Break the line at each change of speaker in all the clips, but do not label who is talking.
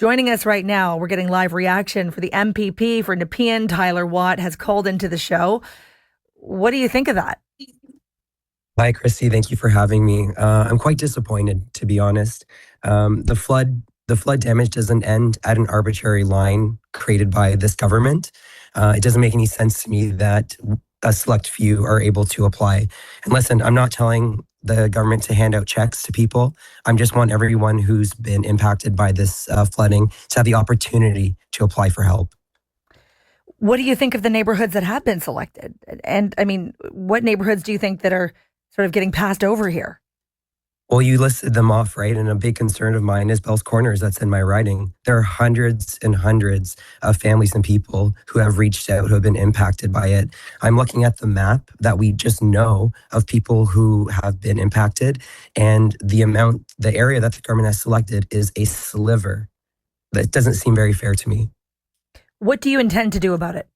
Joining us right now, we're getting live reaction for the MPP for Nepean. Tyler Watt has called into the show. What do you think of that?
Hi, Christy. Thank you for having me. I'm quite disappointed, to be honest. The flood damage doesn't end at an arbitrary line created by this government. It doesn't make any sense to me that a select few are able to apply. And listen, I'm not telling the government to hand out checks to people. I just want everyone who's been impacted by this flooding to have the opportunity to apply for help.
What do you think of the neighborhoods that have been selected? And I mean, what neighborhoods do you think that are sort of getting passed over here?
Well, you listed them off, right? And a big concern of mine is Bell's Corners. That's in my writing. There are hundreds and hundreds of families and people who have reached out, who have been impacted by it. I'm looking at the map that we just know of people who have been impacted, and the area that the government has selected is a sliver. That doesn't seem very fair to me.
What do you intend to do about it?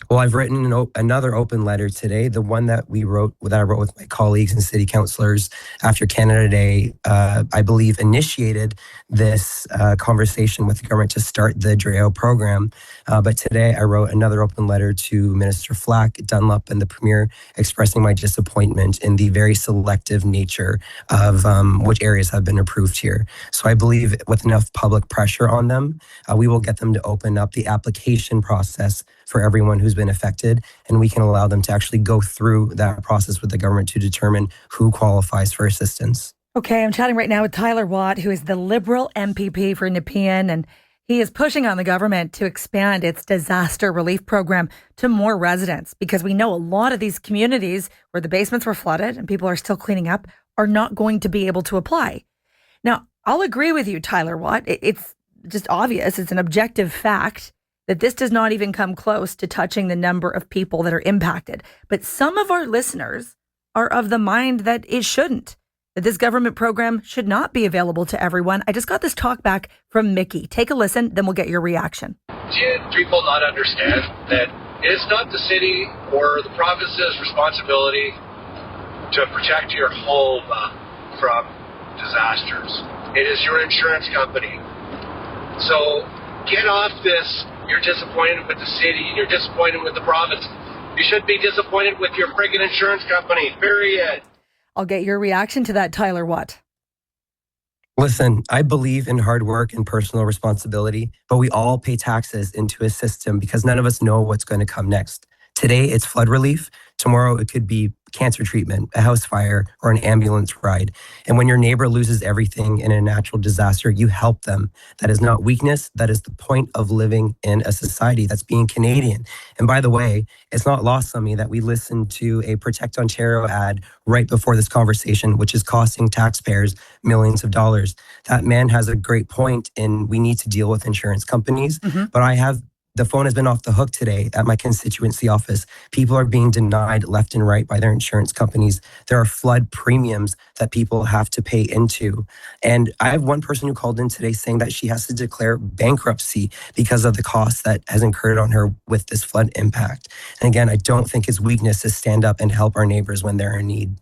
Well, I've written another open letter today, the one that I wrote with my colleagues and city councillors after Canada Day, I believe, initiated this conversation with the government to start the DRAO program. But today I wrote another open letter to Minister Flack, Dunlop, and the Premier, expressing my disappointment in the very selective nature of which areas have been approved here. So I believe with enough public pressure on them, we will get them to open up the application process for everyone who's been affected, and we can allow them to actually go through that process with the government to determine who qualifies for assistance.
Okay, I'm chatting right now with Tyler Watt, who is the Liberal MPP for Nepean, and he is pushing on the government to expand its disaster relief program to more residents, because we know a lot of these communities where the basements were flooded and people are still cleaning up are not going to be able to apply. Now, I'll agree with you, Tyler Watt. It's just obvious. It's an objective fact that this does not even come close to touching the number of people that are impacted. But some of our listeners are of the mind that it shouldn't, that this government program should not be available to everyone. I just got this talk back from Mickey. Take a listen, then we'll get your reaction.
Do people not understand that it's not the city or the province's responsibility to protect your home from disasters? It is your insurance company. So get off this. You're disappointed with the city, you're disappointed with the province. You should be disappointed with your friggin' insurance company, period.
I'll get your reaction to that, Tyler Watt.
Listen, I believe in hard work and personal responsibility, but we all pay taxes into a system because none of us know what's going to come next. Today, it's flood relief. Tomorrow, it could be cancer treatment, a house fire, or an ambulance ride. And when your neighbor loses everything in a natural disaster, you help them. That is not weakness. That is the point of living in a society. That's being Canadian. And by the way, it's not lost on me that we listened to a Protect Ontario ad right before this conversation, which is costing taxpayers millions of dollars. That man has a great point in we need to deal with insurance companies. But the phone has been off the hook today at my constituency office. People are being denied left and right by their insurance companies. There are flood premiums that people have to pay into. And I have one person who called in today saying that she has to declare bankruptcy because of the cost that has incurred on her with this flood impact. And again, I don't think it's weakness to stand up and help our neighbors when they're in need.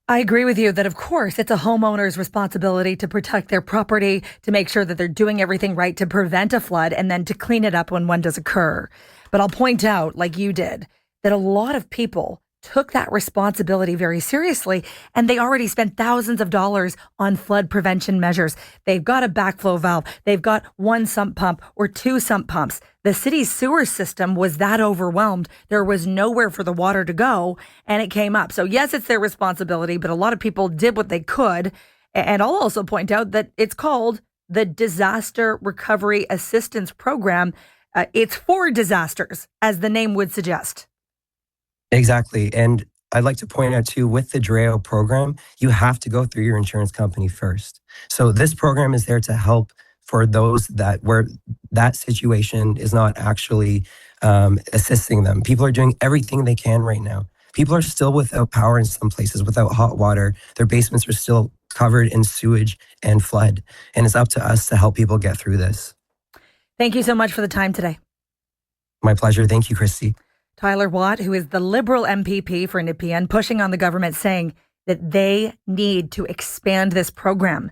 I agree with you that, of course, it's a homeowner's responsibility to protect their property, to make sure that they're doing everything right to prevent a flood and then to clean it up when one does occur. But I'll point out, like you did, that a lot of people took that responsibility very seriously, and they already spent thousands of dollars on flood prevention measures. They've got a backflow valve. They've got one sump pump or two sump pumps. The city's sewer system was that overwhelmed. There was nowhere for the water to go, and it came up. So yes, it's their responsibility, but a lot of people did what they could. And I'll also point out that it's called the Disaster Recovery Assistance Program. It's for disasters, as the name would suggest.
Exactly. And I'd like to point out too, with the DRAO program, you have to go through your insurance company first. So this program is there to help for those where that situation is not actually assisting them. People are doing everything they can right now. People are still without power in some places, without hot water. Their basements are still covered in sewage and flood. And it's up to us to help people get through this.
Thank you so much for the time today.
My pleasure. Thank you, Christy.
Tyler Watt, who is the Liberal MPP for Nepean, pushing on the government, saying that they need to expand this program.